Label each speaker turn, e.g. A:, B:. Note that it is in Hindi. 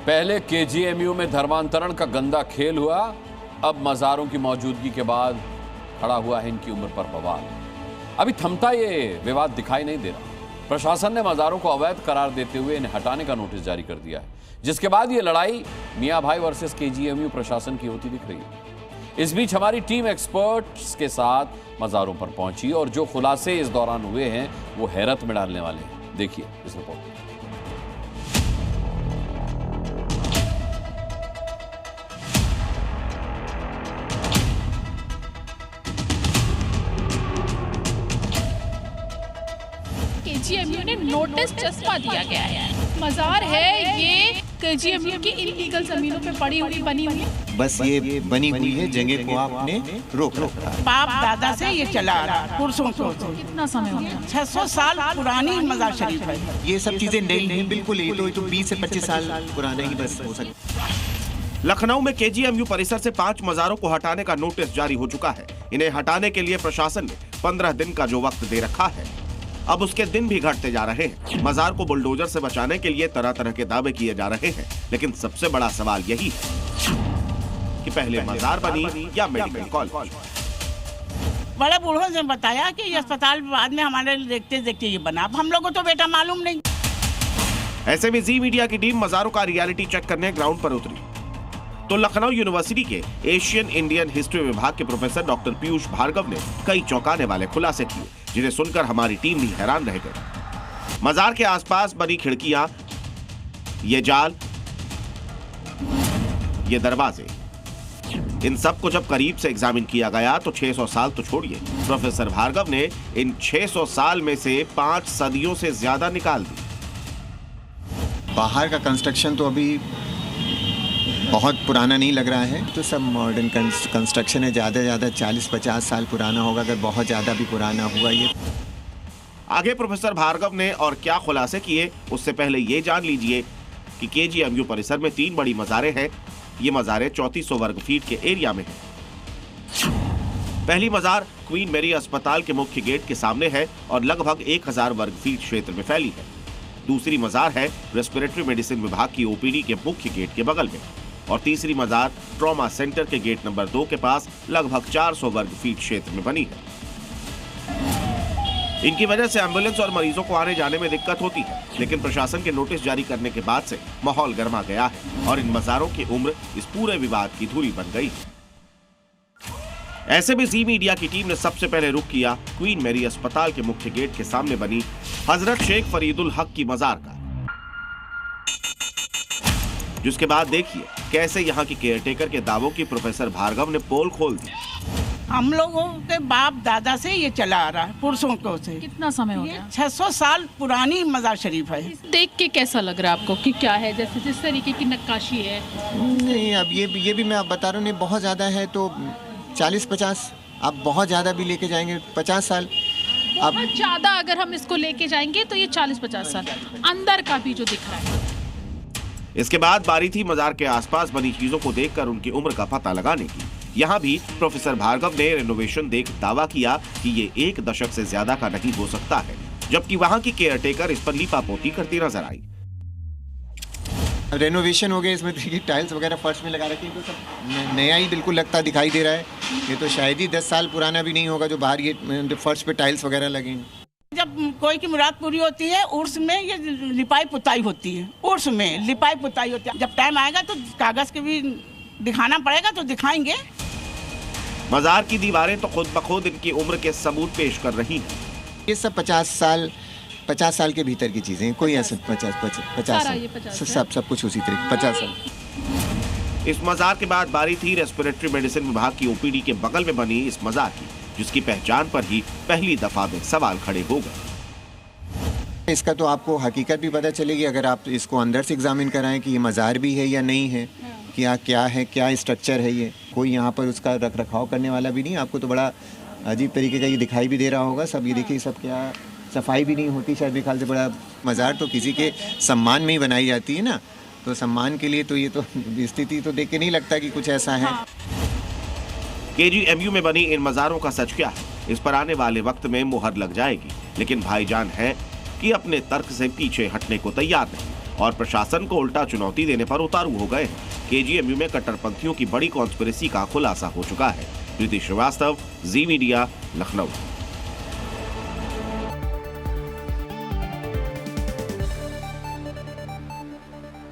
A: पहले केजीएमयू में धर्मांतरण का गंदा खेल हुआ, अब मज़ारों की मौजूदगी के बाद खड़ा हुआ है इनकी उम्र पर बवाल। अभी थमता ये विवाद दिखाई नहीं दे रहा। प्रशासन ने मज़ारों को अवैध करार देते हुए इन्हें हटाने का नोटिस जारी कर दिया है, जिसके बाद ये लड़ाई मियां भाई वर्सेस केजीएमयू प्रशासन की होती दिख रही है। इस बीच हमारी टीम एक्सपर्ट्स के साथ मज़ारों पर पहुंची और जो खुलासे इस दौरान हुए हैं वो हैरत में डालने वाले हैं। देखिए इस रिपोर्ट में।
B: केजीएमयू ने नोटिस चस्पा दिया गया है। मज़ार है ये केजीएमयू की इलीगल जमीनों पे पड़ी हुई बनी हुई।
C: बस ये बनी हुई है जगह को आपने रोक रखा है।
D: बाप दादा से ये चला आ रहा पुरुषों को।
B: कितना समय हो गया?
D: 600 साल पुरानी मज़ार शरीफ है।
C: ये सब चीजें नई नहीं, बिल्कुल ये तो 20 से 25 साल पुराना ही बस हो सकता है।
E: लखनऊ में केजीएमयू परिसर से 5 मज़ारों को हटाने का नोटिस जारी हो चुका है। इन्हें हटाने के लिए प्रशासन ने 15 दिन का जो वक्त दे रखा है, अब उसके दिन भी घटते जा रहे हैं। मज़ार को बुलडोजर से बचाने के लिए तरह तरह के दावे किए जा रहे हैं, लेकिन सबसे बड़ा सवाल यही है कि पहले मज़ार बनी या मेडिकल कॉलेज।
D: बड़े बूढ़ों ने बताया कि ये अस्पताल बाद में हमारे देखते देखते ये बना। अब हम लोगों को तो बेटा मालूम नहीं।
E: ऐसे में जी मीडिया की टीम मज़ारों का रियलिटी चेक करने ग्राउंड पर उतरी तो लखनऊ यूनिवर्सिटी के एशियन इंडियन हिस्ट्री विभाग के प्रोफेसर डॉक्टर पीयूष भार्गव ने कई चौंकाने वाले खुलासे किए, जिन्हें सुनकर हमारी टीम भी हैरान रह गई। मज़ार के आसपास बनी खिड़कियां, ये जाल, ये दरवाजे, इन सब को जब करीब से एग्जामिन किया गया तो 600 साल तो छोड़िए, प्रोफेसर भार्गव ने इन 600 साल में से 5 सदियों से ज्यादा निकाल दी।
C: बाहर का कंस्ट्रक्शन तो अभी बहुत पुराना नहीं लग रहा है, तो सब मॉडर्न कंस्ट्रक्शन है। ज़्यादा 40-50 साल पुराना होगा, अगर बहुत ज़्यादा भी पुराना हुआ ये।
E: आगे प्रोफेसर भार्गव ने और क्या खुलासे किए, उससे पहले ये जान लीजिए कि केजीएमयू परिसर में 3 बड़ी मज़ारें हैं। ये मज़ारें 3400 वर्ग फीट के एरिया में हैं। पहली मज़ार क्वीन मैरी अस्पताल के मुख्य गेट के सामने है और लगभग 1000 वर्ग फीट क्षेत्र में फैली है। दूसरी मज़ार है रेस्पिरेटरी मेडिसिन विभाग की ओपीडी के मुख्य गेट के बगल में, और तीसरी मज़ार ट्रॉमा सेंटर के गेट नंबर 2 के पास लगभग 400 वर्ग फीट क्षेत्र में बनी है। इनकी वजह से एम्बुलेंस और मरीजों को आने जाने में दिक्कत होती है, लेकिन प्रशासन के नोटिस जारी करने के बाद से माहौल गर्मा गया है और इन मज़ारों की उम्र इस पूरे विवाद की धुरी बन गई है। ऐसे में जी मीडिया की टीम ने सबसे पहले रुख किया क्वीन मैरी अस्पताल के मुख्य गेट के सामने बनी हजरत शेख फरीदुल हक की मज़ार का, जिसके बाद देखिए कैसे यहाँ की केयरटेकर के दावों की प्रोफेसर भार्गव ने पोल खोल दी।
D: हम लोगों के बाप दादा से ये चला आ रहा है पुरुषों को से।
B: कितना समय हो गया?
D: 600 साल पुरानी मज़ार शरीफ है।
B: देख के कैसा लग रहा है आपको कि क्या है, जैसे जिस तरीके की नक्काशी है?
C: नहीं, अब ये भी मैं आप बता रहा हूँ, नहीं बहुत ज़्यादा है तो 40-50, आप बहुत ज़्यादा भी लेके जाएंगे 50 साल।
B: बहुत ज़्यादा अगर हम इसको लेके जाएंगे तो ये 40-50 साल अंदर का भी जो दिख रहा है।
E: इसके बाद बारी थी मज़ार के आसपास बनी चीजों को देखकर उनकी उम्र का पता लगाने की। यहाँ भी प्रोफेसर भार्गव ने रेनोवेशन देख दावा किया कि ये 1 दशक से ज्यादा का नहीं हो सकता है, जबकि वहाँ की केयरटेकर इस पर लीपापोती करती नजर आई।
C: रेनोवेशन हो गया, इसमें देखिए टाइल्स वगैरह फर्श में लगा रखी है, तो सब नया ही बिल्कुल लगता दिखाई दे रहा है। ये तो शायद ही 10 साल पुराना भी नहीं होगा जो बाहर ये फर्श पे टाइल्स वगैरह लगे हैं।
D: जब कोई की मुराद पूरी होती है उर्स में ये लिपाई पुताई होती है। उर्स में लिपाई पुताई होती है। जब टाइम आएगा तो कागज के भी दिखाना पड़ेगा तो दिखाएंगे।
E: मज़ार की दीवारें तो खुद ब खुद इनकी उम्र के सबूत पेश कर रही हैं।
C: ये सब 50 साल के भीतर की चीजें, कोई ऐसे 50 साल सब कुछ उसी तरीके 50 साल।
E: इस मज़ार के बाद बारी थी रेस्पिरेटरी मेडिसिन विभाग की ओपीडी के बगल में बनी इस मज़ार की, जिसकी पहचान पर ही पहली दफा में सवाल खड़े हो गए।
C: इसका तो आपको हकीकत भी पता चलेगी अगर आप इसको अंदर से एग्जामिन कराएं कि ये मज़ार भी है या नहीं है, क्या है, क्या स्ट्रक्चर है। ये कोई यहाँ पर उसका रख रखाव करने वाला भी नहीं। आपको तो बड़ा अजीब तरीके का ये दिखाई भी दे रहा होगा। सब ये देखिए, सब क्या सफाई भी नहीं होती शायद, मेरे ख्याल से। बड़ा मज़ार तो किसी के सम्मान में ही बनाई जाती है ना, तो सम्मान के लिए तो ये तो स्थिति तो देख के नहीं लगता कि कुछ ऐसा है।
E: केजीएमयू में बनी इन मज़ारों का सच क्या है, इस पर आने वाले वक्त में मुहर लग जाएगी, लेकिन भाईजान है कि अपने तर्क से पीछे हटने को तैयार नहीं। और प्रशासन को उल्टा चुनौती देने पर उतारू हो गए हैं। केजीएमयू में कट्टरपंथियों की बड़ी कॉन्स्पिरेसी का खुलासा हो चुका है। प्रीति श्रीवास्तव, जी मीडिया, लखनऊ।